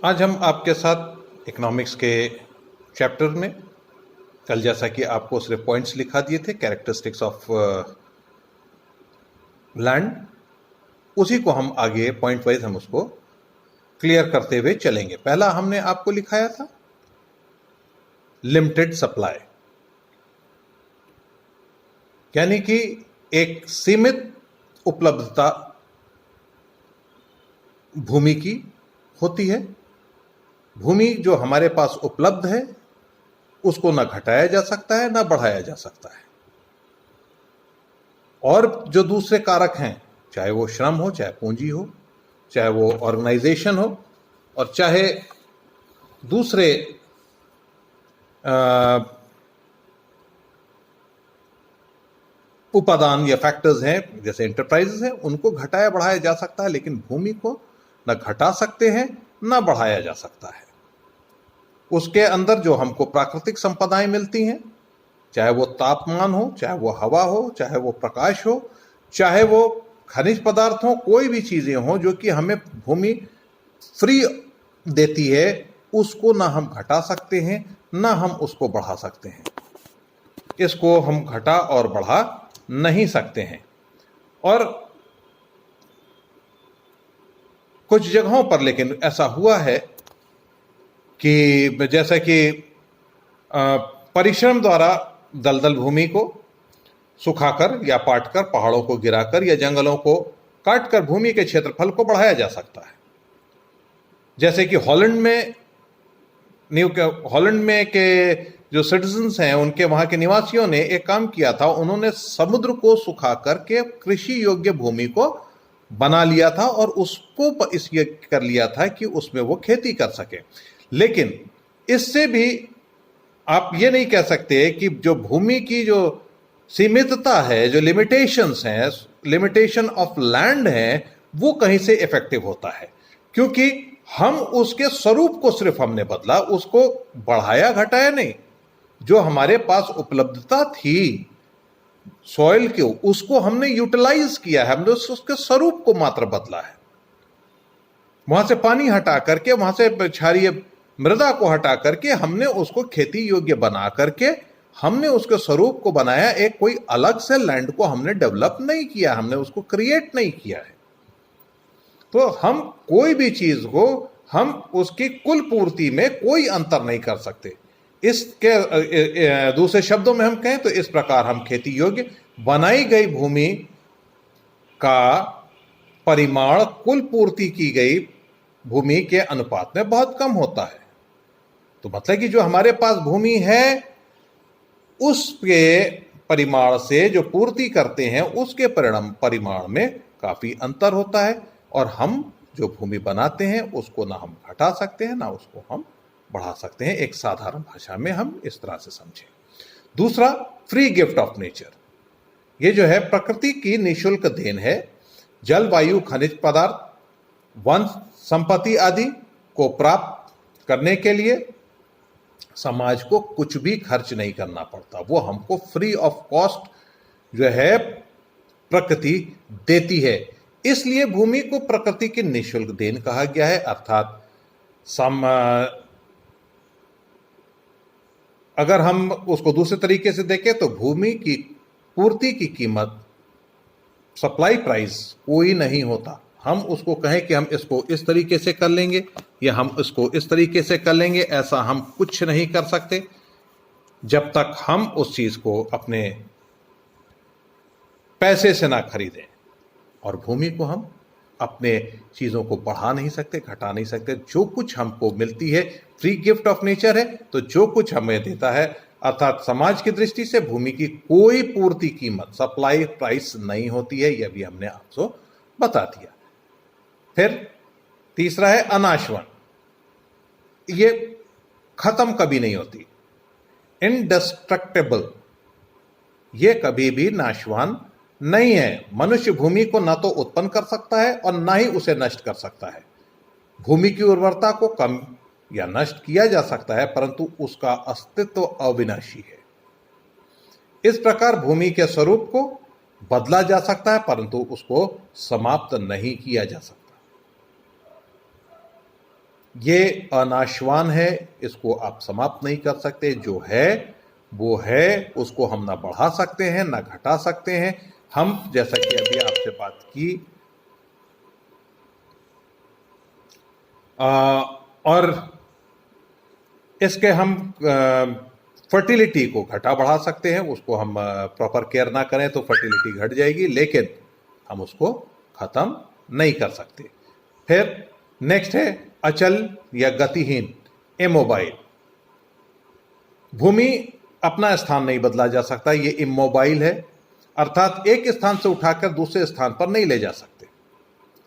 आज हम आपके साथ इकोनॉमिक्स के चैप्टर में, कल जैसा कि आपको सिर्फ पॉइंट्स लिखा दिए थे, कैरेक्टरिस्टिक्स ऑफ लैंड, उसी को हम आगे पॉइंट वाइज हम उसको क्लियर करते हुए चलेंगे। पहला हमने आपको लिखाया था लिमिटेड सप्लाई, यानी कि एक सीमित उपलब्धता भूमि की होती है। भूमि जो हमारे पास उपलब्ध है उसको ना घटाया जा सकता है ना बढ़ाया जा सकता है। और जो दूसरे कारक हैं, चाहे वो श्रम हो, चाहे पूंजी हो, चाहे वो ऑर्गेनाइजेशन हो, और चाहे दूसरे उपादान या फैक्टर्स हैं जैसे एंटरप्राइजेस हैं, उनको घटाया बढ़ाया जा सकता है, लेकिन भूमि को ना घटा सकते हैं ना बढ़ाया जा सकता है। उसके अंदर जो हमको प्राकृतिक संपदाएं मिलती हैं, चाहे वो तापमान हो, चाहे वो हवा हो, चाहे वो प्रकाश हो, चाहे वो खनिज पदार्थ हो, कोई भी चीजें हो जो कि हमें भूमि फ्री देती है, उसको ना हम घटा सकते हैं ना हम उसको बढ़ा सकते हैं। इसको हम घटा और बढ़ा नहीं सकते हैं। और कुछ जगहों पर लेकिन ऐसा हुआ है कि जैसा कि परिश्रम द्वारा दलदल भूमि को सुखाकर या पाटकर, पहाड़ों को गिराकर या जंगलों को काटकर भूमि के क्षेत्रफल को बढ़ाया जा सकता है। जैसे कि हॉलैंड में के जो सिटीजन्स हैं, उनके वहां के निवासियों ने एक काम किया था। उन्होंने समुद्र को सुखा करके कृषि योग्य भूमि को बना लिया था और उसको इसलिए कर लिया था कि उसमें वो खेती कर सके। लेकिन इससे भी आप ये नहीं कह सकते कि जो भूमि की जो सीमितता है, जो लिमिटेशंस हैं, लिमिटेशन ऑफ लैंड है, वो कहीं से इफेक्टिव होता है, क्योंकि हम उसके स्वरूप को सिर्फ हमने बदला, उसको बढ़ाया घटाया नहीं। जो हमारे पास उपलब्धता थी सॉइल की, उसको हमने यूटिलाइज किया है, हमने उसके स्वरूप को मात्र बदला है। वहां से पानी हटा करके, वहां से क्षारीय मृदा को हटा करके हमने उसको खेती योग्य बना करके हमने उसके स्वरूप को बनाया। एक कोई अलग से लैंड को हमने डेवलप नहीं किया, हमने उसको क्रिएट नहीं किया है। तो हम कोई भी चीज को हम उसकी कुल पूर्ति में कोई अंतर नहीं कर सकते। इसके दूसरे शब्दों में हम कहें तो इस प्रकार हम खेती योग्य बनाई गई भूमि का परिमाण कुल पूर्ति की गई भूमि के अनुपात में बहुत कम होता है। तो मतलब कि जो हमारे पास भूमि है उसके परिमाण से जो पूर्ति करते हैं उसके परिमाण में काफी अंतर होता है। और हम जो भूमि बनाते हैं उसको ना हम घटा सकते हैं ना उसको हम बढ़ा सकते हैं। एक साधारण भाषा में हम इस तरह से समझें। दूसरा, फ्री गिफ्ट ऑफ नेचर। ये जो है प्रकृति की निःशुल्क देन है। जल, वायु, खनिज पदार्थ, वन संपत्ति आदि को प्राप्त करने के लिए समाज को कुछ भी खर्च नहीं करना पड़ता। वो हमको फ्री ऑफ कॉस्ट जो है प्रकृति देती है। इसलिए भूमि को प्रकृति की निःशुल्क देन कहा गया है। अर्थात अगर हम उसको दूसरे तरीके से देखें तो भूमि की पूर्ति की कीमत, सप्लाई प्राइस कोई नहीं होता। हम उसको कहें कि हम इसको इस तरीके से कर लेंगे या हम इसको इस तरीके से कर लेंगे, ऐसा हम कुछ नहीं कर सकते जब तक हम उस चीज को अपने पैसे से ना खरीदें। और भूमि को हम अपने चीजों को बढ़ा नहीं सकते, घटा नहीं सकते। जो कुछ हमको मिलती है फ्री गिफ्ट ऑफ नेचर है, तो जो कुछ हमें देता है, अर्थात समाज की दृष्टि से भूमि की कोई पूर्ति कीमत, सप्लाई प्राइस नहीं होती है। यह भी हमने आपको बता दिया। फिर तीसरा है अनाशवन। ये खत्म कभी नहीं होती, इनडेस्ट्रक्टेबल, ये कभी भी नाशवान नहीं है। मनुष्य भूमि को न तो उत्पन्न कर सकता है और ना ही उसे नष्ट कर सकता है। भूमि की उर्वरता को कम या नष्ट किया जा सकता है, परंतु उसका अस्तित्व अविनाशी है। इस प्रकार भूमि के स्वरूप को बदला जा सकता है, परंतु उसको समाप्त नहीं किया जा सकता। ये अनाशवान है, इसको आप समाप्त नहीं कर सकते। जो है वो है, उसको हम ना बढ़ा सकते हैं ना घटा सकते हैं। हम जैसा कि अभी आपसे बात की और इसके हम फर्टिलिटी को घटा बढ़ा सकते हैं। उसको हम प्रॉपर केयर ना करें तो फर्टिलिटी घट जाएगी, लेकिन हम उसको खत्म नहीं कर सकते। फिर नेक्स्ट है अचल या गतिहीन, इमोबाइल। भूमि अपना स्थान नहीं बदला जा सकता, ये इमोबाइल है, अर्थात एक स्थान से उठाकर दूसरे स्थान पर नहीं ले जा सकते।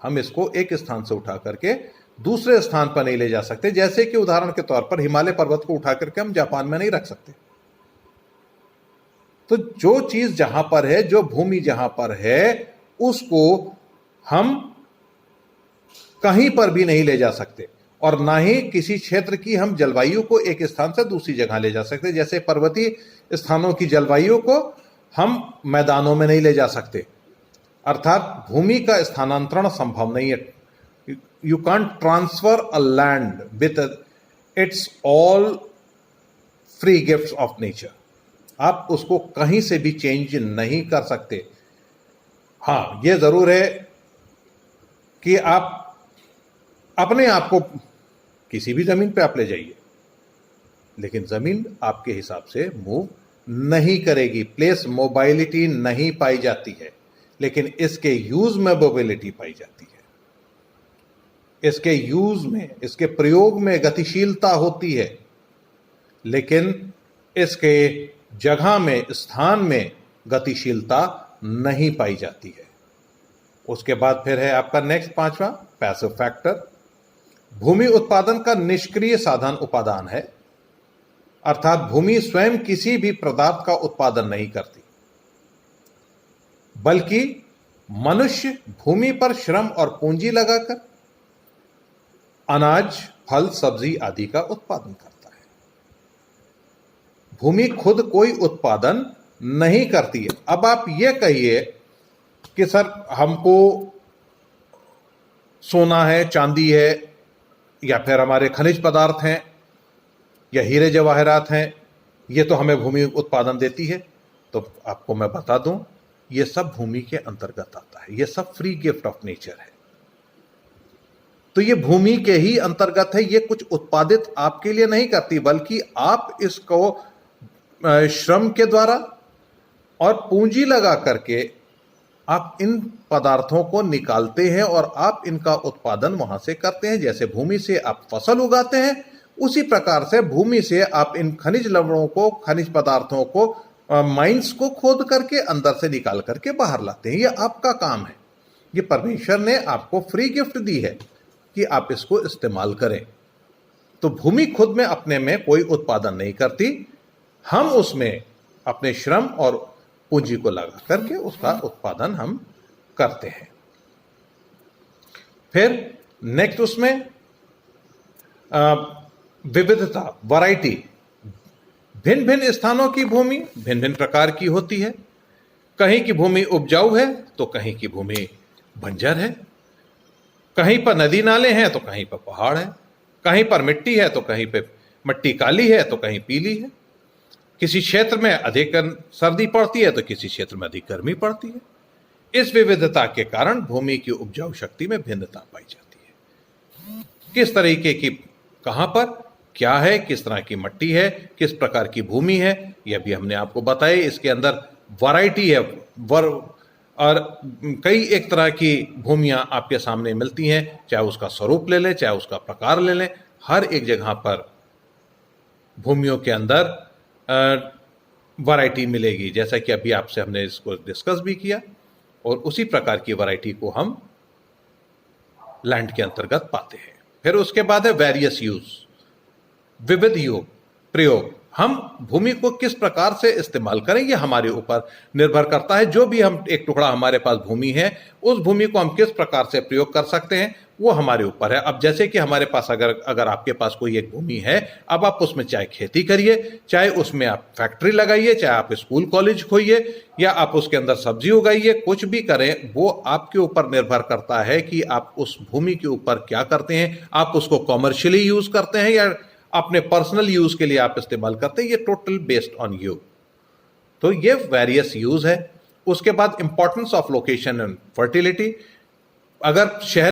हम इसको एक स्थान से उठा करके दूसरे स्थान पर नहीं ले जा सकते। जैसे कि उदाहरण के तौर पर हिमालय पर्वत को उठा करके हम जापान में नहीं रख सकते। तो जो चीज जहां पर है, जो भूमि जहां पर है, उसको हम कहीं पर भी नहीं ले जा सकते, और ना ही किसी क्षेत्र की हम जलवायु को एक स्थान से दूसरी जगह ले जा सकते। जैसे पर्वतीय स्थानों की जलवायु को हम मैदानों में नहीं ले जा सकते, अर्थात भूमि का स्थानांतरण संभव नहीं है। You can't transfer a land with its all free gifts of nature. आप उसको कहीं से भी चेंज नहीं कर सकते। हाँ, यह जरूर है कि आप अपने आप को किसी भी जमीन पे आप ले जाइए, लेकिन जमीन आपके हिसाब से मूव नहीं करेगी। प्लेस मोबाइलिटी नहीं पाई जाती है, लेकिन इसके यूज में मोबिलिटी पाई जाती है। इसके यूज में, इसके प्रयोग में गतिशीलता होती है, लेकिन इसके जगह में, स्थान में गतिशीलता नहीं पाई जाती है। उसके बाद फिर है आपका नेक्स्ट पांचवा, पैसिव फैक्टर। भूमि उत्पादन का निष्क्रिय साधन उपादान है, अर्थात भूमि स्वयं किसी भी पदार्थ का उत्पादन नहीं करती, बल्कि मनुष्य भूमि पर श्रम और पूंजी लगाकर अनाज, फल, सब्जी आदि का उत्पादन करता है। भूमि खुद कोई उत्पादन नहीं करती है। अब आप ये कहिए कि सर हमको सोना है, चांदी है, या फिर हमारे खनिज पदार्थ हैं, या हीरे जवाहरात हैं, ये तो हमें भूमि उत्पादन देती है। तो आपको मैं बता दूं, ये सब भूमि के अंतर्गत आता है। ये सब फ्री गिफ्ट ऑफ नेचर है। तो ये भूमि के ही अंतर्गत है। ये कुछ उत्पादित आपके लिए नहीं करती, बल्कि आप इसको श्रम के द्वारा और पूंजी लगा करके आप इन पदार्थों को निकालते हैं और आप इनका उत्पादन वहां से करते हैं। जैसे भूमि से आप फसल उगाते हैं, उसी प्रकार से भूमि से आप इन खनिज लवणों को, खनिज पदार्थों को, माइंस को खोद करके अंदर से निकाल करके बाहर लाते हैं। ये आपका काम है। ये परमेश्वर ने आपको फ्री गिफ्ट दी है कि आप इसको इस्तेमाल करें। तो भूमि खुद में अपने में कोई उत्पादन नहीं करती, हम उसमें अपने श्रम और पूंजी को लगा करके उसका उत्पादन हम करते हैं। फिर नेक्स्ट उसमें विविधता, वैरायटी। भिन्न भिन्न स्थानों की भूमि भिन्न भिन्न प्रकार की होती है। कहीं की भूमि उपजाऊ है तो कहीं की भूमि बंजर है, कहीं पर नदी नाले हैं तो कहीं पर पहाड़ है, कहीं पर मिट्टी है तो कहीं पे मिट्टी काली है तो कहीं पीली है। किसी क्षेत्र में अधिक सर्दी पड़ती है तो किसी क्षेत्र में अधिक गर्मी पड़ती है। इस विविधता के कारण भूमि की उपजाऊ शक्ति में भिन्नता पाई जाती है। किस तरीके की, कहां पर क्या है, किस तरह की मिट्टी है, किस प्रकार की भूमि है, यह भी हमने आपको बताया। इसके अंदर वैरायटी है, और कई एक तरह की भूमियां आपके सामने मिलती हैं। चाहे उसका स्वरूप ले लें, चाहे उसका प्रकार ले लें, हर एक जगह पर भूमियों के अंदर वैरायटी मिलेगी। जैसा कि अभी आपसे हमने इसको डिस्कस भी किया, और उसी प्रकार की वैरायटी को हम लैंड के अंतर्गत पाते हैं। फिर उसके बाद है वेरियस यूज, विविध योग, प्रयोग। हम भूमि को किस प्रकार से इस्तेमाल करें ये हमारे ऊपर निर्भर करता है। जो भी हम एक टुकड़ा हमारे पास भूमि है, उस भूमि को हम किस प्रकार से प्रयोग कर सकते हैं वो हमारे ऊपर है। अब जैसे कि हमारे पास अगर आपके पास कोई एक भूमि है, अब आप उसमें चाहे खेती करिए, चाहे उसमें आप फैक्ट्री लगाइए, चाहे आप स्कूल कॉलेज खोलिए, या आप उसके अंदर सब्जी उगाइए, कुछ भी करें, वो आपके ऊपर निर्भर करता है कि आप उस भूमि के ऊपर क्या करते हैं। आप उसको कॉमर्शियली यूज करते हैं या अपने पर्सनल यूज के लिए आप इस्तेमाल करते हैं, ये टोटल बेस्ड ऑन यू। तो ये वेरियस यूज है। उसके बाद importance of location and fertility. अगर शहर